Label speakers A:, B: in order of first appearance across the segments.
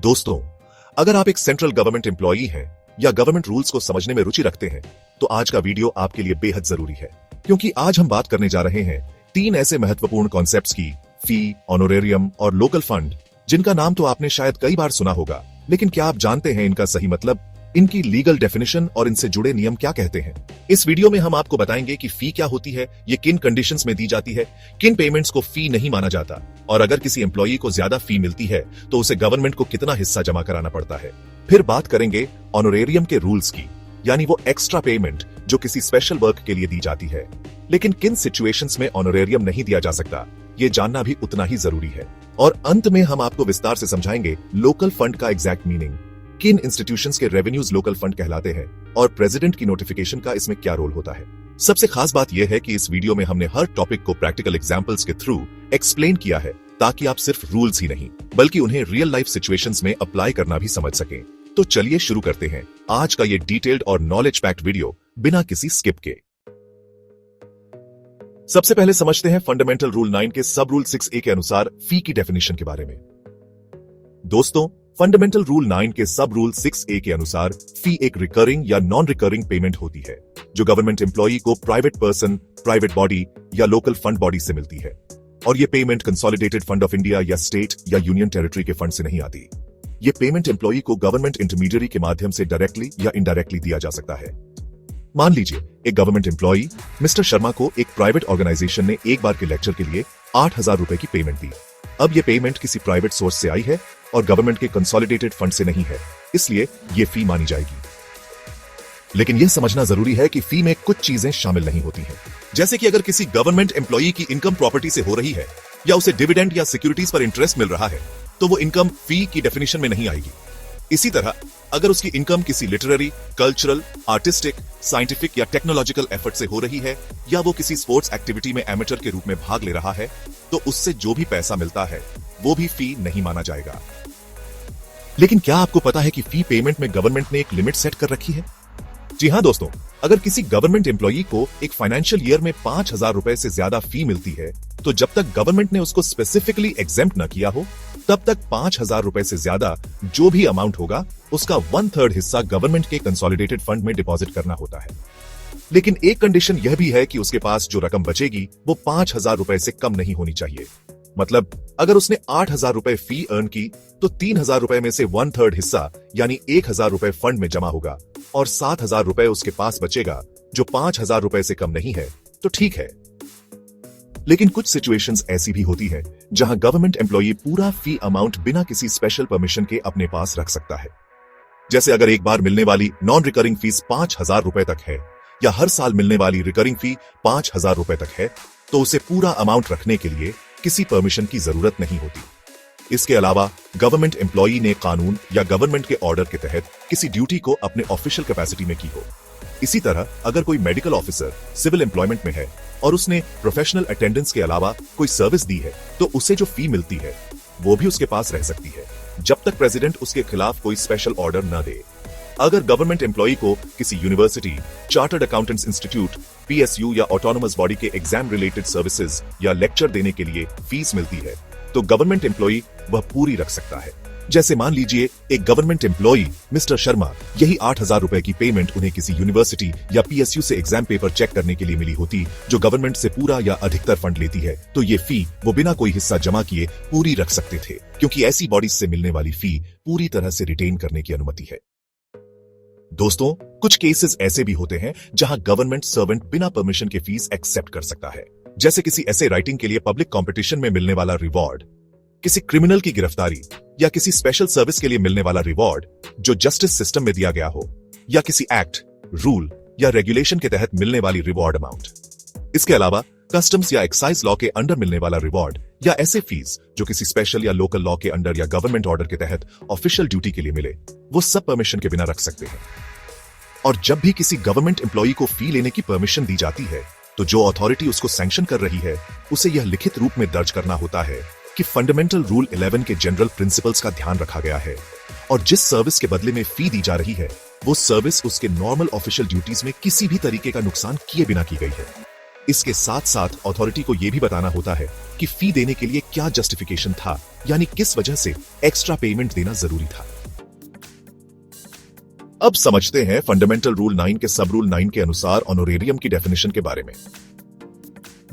A: दोस्तों, अगर आप एक सेंट्रल गवर्नमेंट एम्प्लॉई हैं या गवर्नमेंट रूल्स को समझने में रुचि रखते हैं तो आज का वीडियो आपके लिए बेहद जरूरी है, क्योंकि आज हम बात करने जा रहे हैं 3 ऐसे महत्वपूर्ण कॉन्सेप्ट्स की, फी, ऑनोरेरियम और लोकल फंड, जिनका नाम तो आपने शायद कई बार सुना होगा, लेकिन क्या आप जानते हैं इनका सही मतलब, इनकी लीगल डेफिनेशन और इनसे जुड़े नियम क्या कहते हैं। इस वीडियो में हम आपको बताएंगे कि फी क्या होती है, ये किन कंडीशंस में दी जाती है, किन पेमेंट्स को फी नहीं माना जाता, और अगर किसी एम्प्लॉई को ज्यादा फी मिलती है तो उसे गवर्नमेंट को कितना हिस्सा जमा कराना पड़ता है। फिर बात करेंगे ऑनोरेरियम के रूल्स की, यानी वो एक्स्ट्रा पेमेंट जो किसी स्पेशल वर्क के लिए दी जाती है, लेकिन किन सिचुएशंस में ऑनोरेरियम नहीं दिया जा सकता, ये जानना भी उतना ही जरूरी है। और अंत में हम आपको विस्तार से समझाएंगे लोकल फंड का एग्जैक्ट मीनिंग, किन इंस्टीट्यूशंस के रेवेन्यूज लोकल फंड कहलाते हैं और प्रेसिडेंट की नोटिफिकेशन का इसमें क्या रोल होता है। सबसे खास बात यह है कि इस वीडियो में हमने हर टॉपिक को प्रैक्टिकल एग्जांपल्स के थ्रू एक्सप्लेन किया है, ताकि आप सिर्फ रूल्स ही नहीं बल्कि उन्हें रियल लाइफ सिचुएशंस में अप्लाई करना भी समझ सकें। तो चलिए शुरू करते हैं आज का ये डिटेल्ड और नॉलेज पैक्ड वीडियो बिना किसी स्किप के। सबसे पहले समझते हैं फंडामेंटल रूल 9 के सब रूल 6A के अनुसार फी की डेफिनेशन के बारे में। दोस्तों, फंडामेंटल रूल 9 के सब रूल 6A के अनुसार फी एक रिकरिंग या नॉन रिकरिंग पेमेंट होती है जो गवर्नमेंट एम्प्लॉई को प्राइवेट पर्सन, प्राइवेट बॉडी या लोकल फंड बॉडी से मिलती है, और ये payment consolidated fund of India या स्टेट या यूनियन टेरिटरी के फंड से नहीं आती। ये पेमेंट एम्प्लॉई को गवर्नमेंट इंटरमीडियरी के माध्यम से डायरेक्टली या इनडायरेक्टली दिया जा सकता है। मान लीजिए एक गवर्नमेंट एम्प्लॉई मिस्टर शर्मा को एक प्राइवेट ऑर्गेनाइजेशन ने एक बार के लेक्चर के लिए 8,000 रुपए की पेमेंट दी। अब ये पेमेंट किसी प्राइवेट सोर्स से आई है और गवर्नमेंट के कंसोलिडेटेड फंड से नहीं है, इसलिए ये फी मानी जाएगी। लेकिन यह समझना जरूरी है कि फी में कुछ चीजें शामिल नहीं होती हैं। जैसे कि अगर किसी गवर्नमेंट एम्प्लॉई की इनकम प्रॉपर्टी से हो रही है या उसे डिविडेंड या सिक्योरिटीज पर इंटरेस्ट मिल रहा है तो वो इनकम फी की डेफिनेशन में नहीं आएगी। इसी तरह अगर उसकी इनकम किसी लिटरेरी, कल्चरल, आर्टिस्टिक, साइंटिफिक या टेक्नोलॉजिकल एफर्ट से हो रही है या वो किसी स्पोर्ट्स एक्टिविटी में एमेटर के रूप में भाग ले रहा है तो उससे जो भी पैसा मिलता है वो भी फी नहीं माना जाएगा। लेकिन क्या आपको पता है कि फी पेमेंट में गवर्नमेंट ने एक लिमिट सेट कर रखी है? जी हां दोस्तों, अगर किसी गवर्नमेंट एम्प्लॉई को एक फाइनेंशियल ईयर में 5,000 रुपए से ज्यादा फी मिलती है तो जब तक गवर्नमेंट ने उसको स्पेसिफिकली एग्जेम्प्ट न किया हो तब तक 5,000 रुपए से ज्यादा जो भी अमाउंट होगा उसका 1/3 हिस्सा गवर्नमेंट के कंसोलिडेटेड फंड में डिपॉजिट करना होता है। लेकिन एक कंडीशन यह भी है कि उसके पास जो रकम बचेगी वो 5,000 रुपए से कम नहीं होनी चाहिए। मतलब अगर उसने 8,000 रुपए फी अर्न की तो 3,000 रुपए में से 1/3 हिस्सा यानी 1,000 रुपए फंड में जमा होगा और 7,000 रुपए उसके पास बचेगा जो 5,000 रुपए से कम नहीं है, तो ठीक है। लेकिन कुछ सिचुएशंस ऐसी भी होती है जहां गवर्नमेंट एम्प्लॉई पूरा फी अमाउंट बिना किसी स्पेशल परमिशन के अपने पास रख सकता है। जैसे अगर एक बार मिलने वाली नॉन रिकरिंग फीस 5,000 रुपए तक है या हर साल मिलने वाली रिकरिंग फी 5,000 रुपए तक है तो उसे पूरा अमाउंट रखने के लिए किसी परमिशन की जरूरत नहीं होती। इसके अलावा गवर्नमेंट एम्प्लॉई ने कानून या गवर्नमेंट के ऑर्डर के तहत किसी ड्यूटी को अपने ऑफिशियल कैपेसिटी में की हो। इसी तरह अगर कोई मेडिकल ऑफिसर सिविल एम्प्लॉयमेंट में है और उसने प्रोफेशनल अटेंडेंस के अलावा कोई सर्विस दी है तो उसे जो फी मिलती है वो भी उसके पास रह सकती है जब तक प्रेसिडेंट उसके खिलाफ कोई स्पेशल ऑर्डर न दे। अगर गवर्नमेंट एम्प्लॉई को किसी university, chartered accountants institute, PSU या ऑटोनोमस बॉडी के एग्जाम रिलेटेड सर्विसेज या लेक्चर देने के लिए फीस मिलती है तो गवर्नमेंट एम्प्लॉई वह पूरी रख सकता है। जैसे मान लीजिए एक गवर्नमेंट एम्प्लॉई मिस्टर शर्मा, यही 8,000 रुपए की पेमेंट उन्हें किसी यूनिवर्सिटी या PSU से एग्जाम पेपर चेक करने के लिए मिली होती जो गवर्नमेंट से पूरा या अधिकतर फंड लेती है, तो ये फी वो बिना कोई हिस्सा जमा किए पूरी रख सकते थे, क्योंकि ऐसी बॉडीज से मिलने वाली फी पूरी तरह से रिटेन करने की अनुमति है। दोस्तों, कुछ केसेस ऐसे भी होते हैं जहां गवर्नमेंट सर्वेंट बिना परमिशन के फीस एक्सेप्ट कर सकता है, जैसे किसी ऐसे राइटिंग के लिए पब्लिक कंपटीशन में मिलने वाला रिवॉर्ड, किसी क्रिमिनल की गिरफ्तारी या किसी स्पेशल सर्विस के लिए मिलने वाला रिवॉर्ड जो जस्टिस सिस्टम में दिया गया हो, या किसी एक्ट, रूल या रेगुलेशन के तहत मिलने वाली रिवॉर्ड अमाउंट। इसके अलावा कस्टम्स या एक्साइज लॉ के अंडर मिलने वाला रिवॉर्ड या ऐसे फीस जो किसी स्पेशल या लोकल लॉ के अंडर या गवर्नमेंट ऑर्डर के तहत ऑफिशियल ड्यूटी के लिए मिले, वो सब परमिशन के बिना रख सकते हैं। और जब भी किसी गवर्नमेंट एम्प्लॉई को फी लेने की परमिशन दी जाती है तो जो अथॉरिटी उसको सैंक्शन कर रही है उसे यह लिखित रूप में दर्ज करना होता है कि फंडामेंटल रूल 11 के जनरल प्रिंसिपल्स का ध्यान रखा गया है और जिस सर्विस के बदले में फी दी जा रही है वो सर्विस उसके नॉर्मल ऑफिशियल ड्यूटीज में किसी भी तरीके का नुकसान किए बिना की गई है। इसके साथ साथ अथॉरिटी को यह भी बताना होता है कि फी देने के लिए क्या जस्टिफिकेशन था, यानी किस वजह से एक्स्ट्रा पेमेंट देना जरूरी था। अब समझते हैं फंडामेंटल रूल 9 के सब रूल 9 के अनुसार ऑनोरेरियम की डेफिनेशन के बारे में।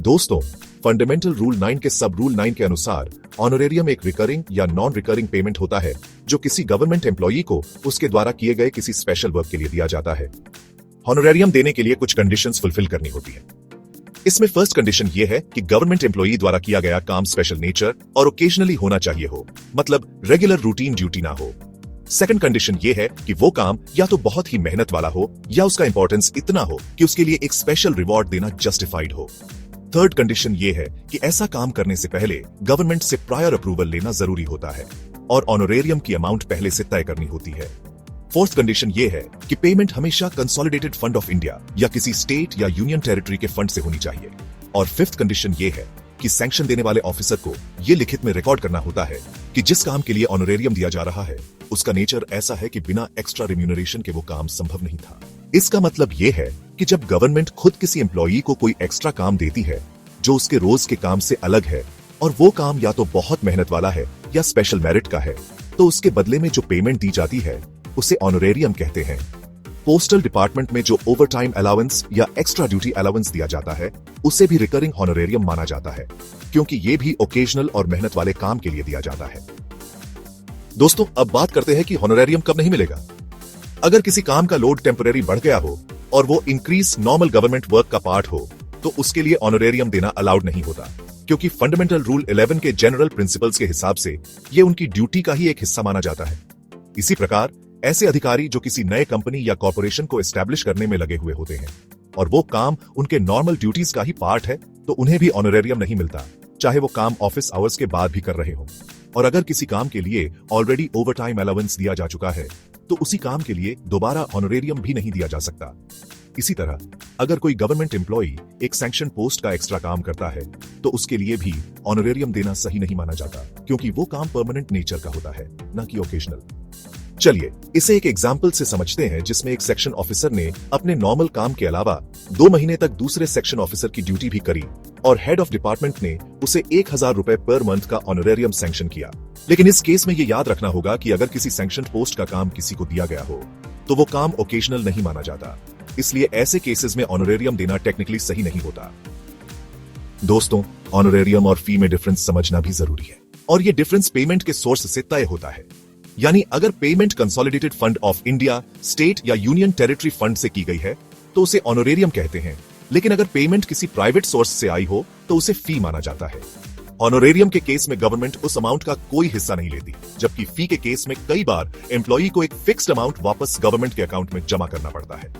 A: दोस्तों, फंडामेंटल रूल 9 के सब रूल 9 के अनुसार ऑनोरेरियम एक रिकरिंग या नॉन रिकरिंग पेमेंट होता है जो किसी गवर्नमेंट एम्प्लॉई को उसके द्वारा किए गए किसी स्पेशल वर्क के लिए दिया जाता है। ऑनोरेरियम देने के लिए कुछ कंडीशंस फुलफिल करनी होती है। इसमें फर्स्ट कंडीशन यह है कि गवर्नमेंट एम्प्लॉई द्वारा किया गया काम स्पेशल नेचर और ओकेजनली होना चाहिए हो, मतलब रेगुलर रूटीन ड्यूटी ना हो। सेकंड कंडीशन यह है कि वो काम या तो बहुत ही मेहनत वाला हो या उसका इंपॉर्टेंस इतना हो कि उसके लिए एक स्पेशल रिवॉर्ड देना जस्टिफाइड हो। थर्ड कंडीशन यह है कि ऐसा काम करने से पहले गवर्नमेंट से प्रायर अप्रूवल लेना जरूरी होता है और ऑनोरेरियम की अमाउंट पहले से तय करनी होती है। फोर्थ कंडीशन यह है कि पेमेंट हमेशा कंसोलिडेटेड फंड ऑफ इंडिया या किसी स्टेट या यूनियन टेरिटरी के फंड से होनी चाहिए। और फिफ्थ कंडीशन यह है कि सैंक्शन देने वाले ऑफिसर को यह लिखित में रिकॉर्ड करना होता है कि जिस काम के लिए ऑनोरेरियम दिया जा रहा है उसका नेचर ऐसा है कि बिना एक्स्ट्रा रिम्यूनरेशन के वो काम संभव नहीं था। इसका मतलब यह है कि जब गवर्नमेंट खुद किसी एम्प्लॉई को कोई एक्स्ट्रा काम देती है जो उसके रोज के काम से अलग है और वो काम या तो बहुत मेहनत वाला है या स्पेशल मेरिट का है, तो उसके बदले में जो पेमेंट दी जाती है उसे ऑनोरेरियम कहते हैं। पोस्टल डिपार्टमेंट में जो ओवरटाइम अलाउंस या एक्स्ट्रा ड्यूटी अलाउंस दिया जाता है उसे भी रिकरिंग ऑनोरेरियम माना जाता है, क्योंकि ये भी ओकेजनल और मेहनत वाले काम के लिए दिया जाता है। दोस्तों, अब बात करते हैं कि ऑनोरेरियम कब नहीं मिलेगा। अगर किसी काम का लोड टेम्परेरी बढ़ गया हो और वो इंक्रीज नॉर्मल गवर्नमेंट वर्क का पार्ट हो तो उसके लिए ऑनोरेरियम देना अलाउड नहीं होता, क्योंकि फंडामेंटल रूल 11 के जनरल प्रिंसिपल्स के हिसाब से ये उनकी ड्यूटी का ही एक हिस्सा माना जाता है। इसी प्रकार ऐसे अधिकारी जो किसी नए कंपनी या कॉर्पोरेशन को एस्टैब्लिश करने में लगे हुए होते हैं और वो काम उनके नॉर्मल ड्यूटीज का ही पार्ट है तो उन्हें भी ऑनोरेरियम नहीं मिलता, चाहे वो काम ऑफिस आवर्स के बाद भी कर रहे हो। और अगर किसी काम के लिए ऑलरेडी ओवरटाइम अलाउंस दिया जा चुका है तो उसी काम के लिए दोबारा ऑनोरेरियम भी नहीं दिया जा सकता। इसी तरह अगर कोई गवर्नमेंट एम्प्लॉई एक सैंक्शन पोस्ट का एक्स्ट्रा काम करता है तो उसके लिए भी ऑनोरेरियम देना सही नहीं माना जाता, क्योंकि वो काम परमानेंट नेचर का होता है, न कि ओकेजनल। चलिए इसे एक एग्जाम्पल से समझते हैं, जिसमें एक सेक्शन ऑफिसर ने अपने नॉर्मल काम के अलावा 2 महीने तक दूसरे सेक्शन ऑफिसर की ड्यूटी भी करी और हेड ऑफ डिपार्टमेंट ने उसे 1000 रुपए पर मंथ का ऑनोरेरियम सैंक्शन किया। लेकिन इस केस में ये याद रखना होगा कि अगर किसी सैंक्शन पोस्ट का काम किसी को दिया गया हो तो वो काम ओकेजनल नहीं माना जाता, इसलिए ऐसे केसेस में ऑनोरेरियम देना टेक्निकली सही नहीं होता। दोस्तों, ऑनोरेरियम और फी में डिफरेंस समझना भी जरूरी है और ये डिफरेंस पेमेंट के सोर्स से तय होता है। यानी अगर payment consolidated fund of India, state या यूनियन टेरिटरी फंड से की गई है तो उसे ऑनोरेरियम कहते हैं, लेकिन अगर पेमेंट किसी प्राइवेट सोर्स से आई हो तो उसे फी माना जाता है। ऑनोरेरियम के केस में गवर्नमेंट उस अमाउंट का कोई हिस्सा नहीं लेती, जबकि फी के केस में कई बार एम्प्लॉई को एक फिक्स्ड अमाउंट वापस गवर्नमेंट के अकाउंट में जमा करना पड़ता है।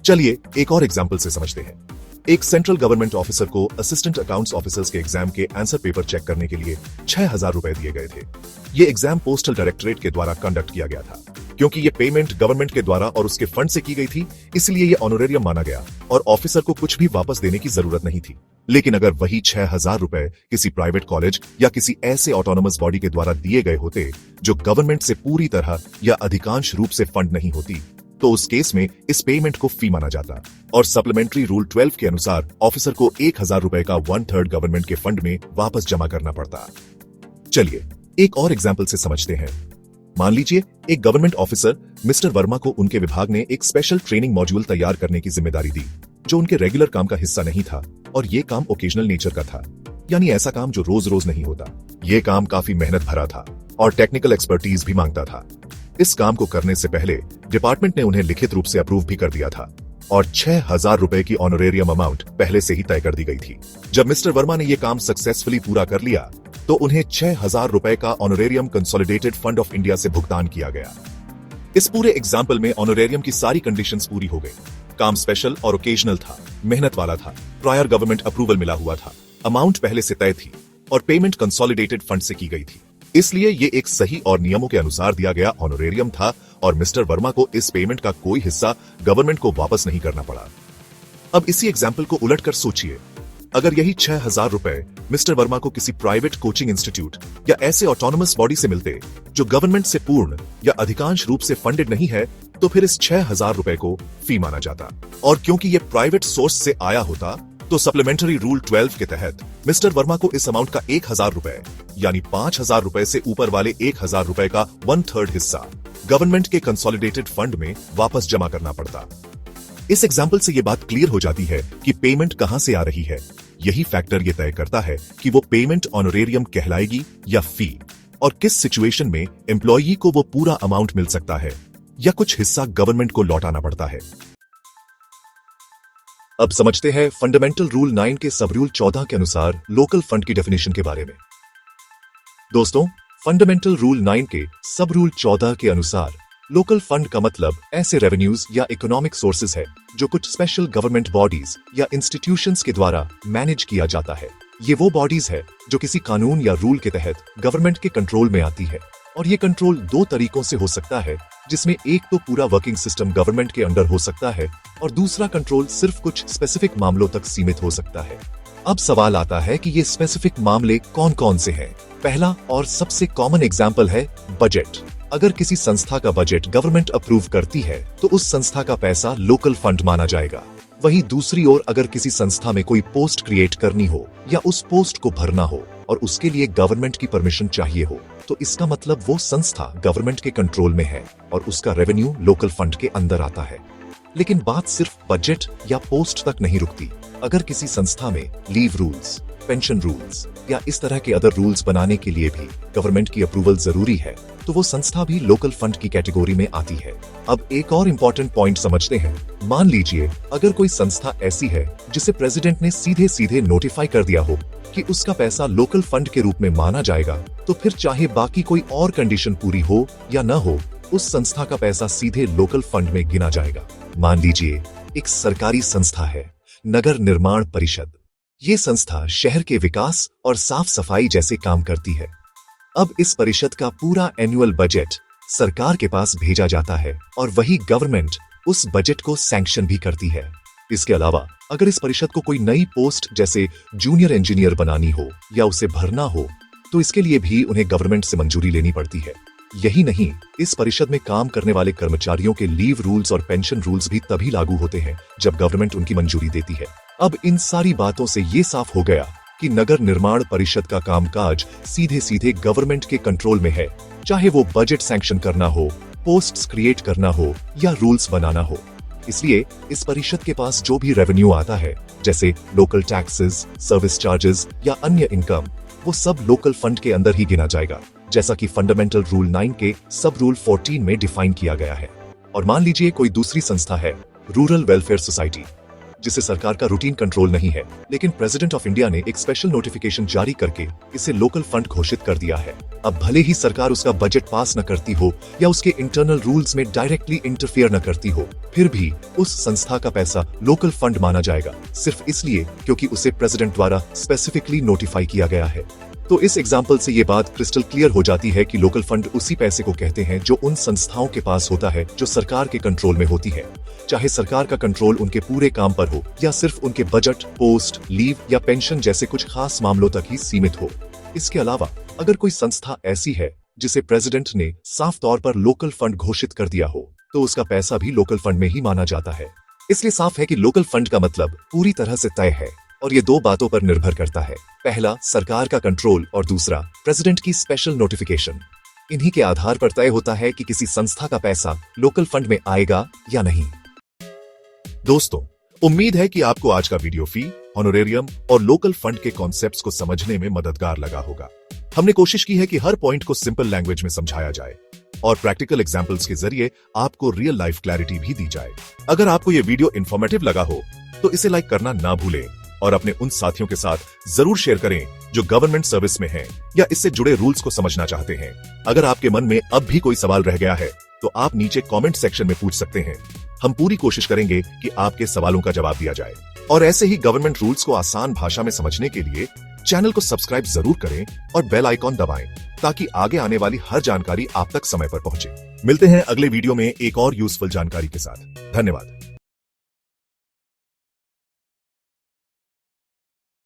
A: चलिए एक और एग्जाम्पल से समझते हैं। एक सेंट्रल गवर्नमेंट ऑफिसर को असिस्टेंट अकाउंट्स ऑफिसर्स के एग्जाम के आंसर पेपर चेक करने के लिए 6000 रुपए दिए गए थे। ये एग्जाम पोस्टल डायरेक्टरेट के द्वारा कंडक्ट किया गया था। क्योंकि ये पेमेंट गवर्नमेंट के द्वारा और उसके फंड से की गई थी, इसलिए ये ऑनोरेरियम माना गया और ऑफिसर को कुछ भी वापस देने की जरूरत नहीं थी। लेकिन अगर वही 6000 रुपए किसी प्राइवेट कॉलेज या किसी ऐसे ऑटोनोमस बॉडी के द्वारा दिए गए होते जो गवर्नमेंट से पूरी तरह या अधिकांश रूप से फंड नहीं होती, तो उस केस में इस पेमेंट को फी माना जाता और सप्लीमेंट्री रूल 12 के अनुसार ऑफिसर को 1000 रुपए का 1/3 गवर्नमेंट के फंड में वापस जमा करना पड़ता। चलिए एक और एग्जाम्पल से समझते हैं। मान लीजिए एक गवर्नमेंट ऑफिसर मिस्टर वर्मा को उनके विभाग ने एक स्पेशल ट्रेनिंग मॉड्यूल तैयार करने की जिम्मेदारी दी, जो उनके रेगुलर काम का हिस्सा नहीं था और ये काम ओकेजनल नेचर का था, यानी ऐसा काम जो रोज रोज नहीं होता। ये काम काफी मेहनत भरा था और टेक्निकल एक्सपर्टीज भी मांगता था। इस काम को करने से पहले डिपार्टमेंट ने उन्हें लिखित रूप से अप्रूव भी कर दिया था और 6000 रुपए की ऑनोरेरियम अमाउंट पहले से ही तय कर दी गई थी। जब मिस्टर वर्मा ने यह काम सक्सेसफुली पूरा कर लिया तो उन्हें 6000 रुपए का honorarium consolidated fund of India से भुगतान किया गया। इस पूरे एग्जाम्पल में ऑनोरेरियम की सारी कंडीशंस पूरी हो गई। काम स्पेशल और ओकेजनल था, मेहनत वाला था, प्रायर गवर्नमेंट अप्रूवल मिला हुआ था, अमाउंट पहले से तय थी और पेमेंट कंसोलिडेटेड फंड से की गई थी। इसलिए ये एक सही और नियमों के अनुसार दिया गया ऑनोरेरियम था और मिस्टर वर्मा को इस पेमेंट का कोई हिस्सा गवर्नमेंट को वापस नहीं करना पड़ा। अब इसी एग्जाम्पल को उलटकर सोचिए, अगर यही 6000 रुपए मिस्टर वर्मा को किसी प्राइवेट कोचिंग इंस्टीट्यूट या ऐसे ऑटोनोमस बॉडी से मिलते जो गवर्नमेंट से पूर्ण या अधिकांश रूप से फंडेड नहीं है, तो फिर इस 6000 रुपए को फी माना जाता। और क्योंकि ये प्राइवेट सोर्स से आया होता तो सप्लीमेंट्री रूल 12 के तहत मिस्टर वर्मा को इस अमाउंट का 1000 रुपए यानी 5000 रुपए से ऊपर वाले 1000 रुपए का 1/3 हिस्सा गवर्नमेंट के कंसोलिडेटेड फंड में वापस जमा करना पड़ता। इस एग्जाम्पल से ये बात क्लियर हो जाती है कि पेमेंट कहां से आ रही है। यही फैक्टर ये तय करता है कि वो पेमेंट ऑनरेरियम कहलाएगी या फी, और किस सिचुएशन में एम्प्लॉई को वो पूरा अमाउंट मिल सकता है या कुछ हिस्सा गवर्नमेंट को लौटाना पड़ता है। अब समझते हैं फंडामेंटल रूल 9 के सब रूल 14 के अनुसार लोकल फंड की डेफिनेशन के बारे में। दोस्तों, फंडामेंटल रूल 9 के सब रूल 14 के अनुसार लोकल फंड का मतलब ऐसे रेवेन्यूज या इकोनॉमिक सोर्सेज है जो कुछ स्पेशल गवर्नमेंट बॉडीज या इंस्टीट्यूशंस के द्वारा मैनेज किया जाता है। ये वो बॉडीज है जो किसी कानून या रूल के तहत गवर्नमेंट के कंट्रोल में आती है, और ये कंट्रोल दो तरीकों से हो सकता है, जिसमें एक तो पूरा वर्किंग सिस्टम गवर्नमेंट के अंडर हो सकता है और दूसरा कंट्रोल सिर्फ कुछ स्पेसिफिक मामलों तक सीमित हो सकता है। अब सवाल आता है कि ये स्पेसिफिक मामले कौन कौन से हैं। पहला और सबसे कॉमन एग्जाम्पल है बजट। अगर किसी संस्था का बजट गवर्नमेंट अप्रूव करती है तो उस संस्था का पैसा लोकल फंड माना जाएगा। वहीं दूसरी ओर अगर किसी संस्था में कोई पोस्ट क्रिएट करनी हो या उस पोस्ट को भरना हो और उसके लिए गवर्नमेंट की परमिशन चाहिए हो, तो इसका मतलब वो संस्था गवर्नमेंट के कंट्रोल में है और उसका रेवेन्यू लोकल फंड के अंदर आता है। लेकिन बात सिर्फ बजट या पोस्ट तक नहीं रुकती। अगर किसी संस्था में लीव रूल्स, पेंशन रूल्स या इस तरह के अदर रूल्स बनाने के लिए भी गवर्नमेंट की अप्रूवल जरूरी है, तो वो संस्था भी लोकल फंड की कैटेगरी में आती है। अब एक और इम्पोर्टेंट पॉइंट समझते हैं। मान लीजिए अगर कोई संस्था ऐसी है जिसे प्रेसिडेंट ने सीधे सीधे नोटिफाई कर दिया हो कि उसका पैसा लोकल फंड के रूप में माना जाएगा, तो फिर चाहे बाकी कोई और कंडीशन पूरी हो या न हो, उस संस्था का पैसा सीधे लोकल फंड में गिना जाएगा। मान लीजिए एक सरकारी संस्था है, नगर निर्माण परिषद। ये संस्था शहर के विकास और साफ सफाई जैसे काम करती है। अब इस परिषद का पूरा एनुअल बजट सरकार के पास भेजा जाता है और वही गवर्नमेंट उस बजट को सैंक्शन भी करती है। इसके अलावा अगर इस परिषद को कोई नई पोस्ट जैसे जूनियर इंजीनियर बनानी हो या उसे भरना हो, तो इसके लिए भी उन्हें गवर्नमेंट से मंजूरी लेनी पड़ती है। यही नहीं, इस परिषद में काम करने वाले कर्मचारियों के लीव रूल्स और पेंशन रूल्स भी तभी लागू होते हैं जब गवर्नमेंट उनकी मंजूरी देती है। अब इन सारी बातों से ये साफ हो गया कि नगर निर्माण परिषद का कामकाज सीधे सीधे गवर्नमेंट के कंट्रोल में है, चाहे वो बजट सैंक्शन करना हो, पोस्ट्स क्रिएट करना हो या रूल्स बनाना हो। इसलिए इस परिषद के पास जो भी रेवेन्यू आता है, जैसे लोकल टैक्सेस, सर्विस चार्जेस या अन्य इनकम, वो सब लोकल फंड के अंदर ही गिना जाएगा, जैसा कि फंडामेंटल रूल 9 के सब रूल 14 में डिफाइन किया गया है। और मान लीजिए कोई दूसरी संस्था है, रूरल वेलफेयर सोसाइटी, जिसे सरकार का रूटीन कंट्रोल नहीं है, लेकिन प्रेसिडेंट ऑफ इंडिया ने एक स्पेशल नोटिफिकेशन जारी करके इसे लोकल फंड घोषित कर दिया है। अब भले ही सरकार उसका बजट पास न करती हो या उसके इंटरनल रूल्स में डायरेक्टली इंटरफेयर न करती हो, फिर भी उस संस्था का पैसा लोकल फंड माना जाएगा, सिर्फ इसलिए क्योंकि उसे प्रेसिडेंट द्वारा स्पेसिफिकली नोटिफाई किया गया है। तो इस एग्जाम्पल से ये बात क्रिस्टल क्लियर हो जाती है कि लोकल फंड उसी पैसे को कहते हैं जो उन संस्थाओं के पास होता है जो सरकार के कंट्रोल में होती है, चाहे सरकार का कंट्रोल उनके पूरे काम पर हो या सिर्फ उनके बजट, पोस्ट, लीव या पेंशन जैसे कुछ खास मामलों तक ही सीमित हो। इसके अलावा अगर कोई संस्था ऐसी है जिसे प्रेसिडेंट ने साफ तौर पर लोकल फंड घोषित कर दिया हो, तो उसका पैसा भी लोकल फंड में ही माना जाता है। इसलिए साफ है कि लोकल फंड का मतलब पूरी तरह से तय है और ये दो बातों पर निर्भर करता है। पहला, सरकार का कंट्रोल, और दूसरा, प्रेसिडेंट की स्पेशल नोटिफिकेशन। इन्हीं के आधार पर तय होता है कि किसी संस्था का पैसा लोकल फंड में आएगा या नहीं। दोस्तों, उम्मीद है कि आपको आज का वीडियो फी, ऑनरेरियम और लोकल फंड के कॉन्सेप्ट्स को समझने में मददगार लगा होगा। हमने कोशिश की है कि हर पॉइंट को सिंपल लैंग्वेज में समझाया जाए और प्रैक्टिकल एग्जाम्पल्स के जरिए आपको रियल लाइफ क्लैरिटी भी दी जाए। अगर आपको यह वीडियो इंफॉर्मेटिव लगा हो तो इसे लाइक करना ना भूलें और अपने उन साथियों के साथ जरूर शेयर करें जो गवर्नमेंट सर्विस में हैं या इससे जुड़े रूल्स को समझना चाहते हैं। अगर आपके मन में अब भी कोई सवाल रह गया है तो आप नीचे कमेंट सेक्शन में पूछ सकते हैं। हम पूरी कोशिश करेंगे कि आपके सवालों का जवाब दिया जाए। और ऐसे ही गवर्नमेंट रूल्स को आसान भाषा में समझने के लिए चैनल को सब्सक्राइब जरूर करें और बेल आइकॉन दबाएं ताकि आगे आने वाली हर जानकारी आप तक समय पर पहुंचे। मिलते हैं अगले वीडियो में एक और यूजफुल जानकारी के साथ। धन्यवाद।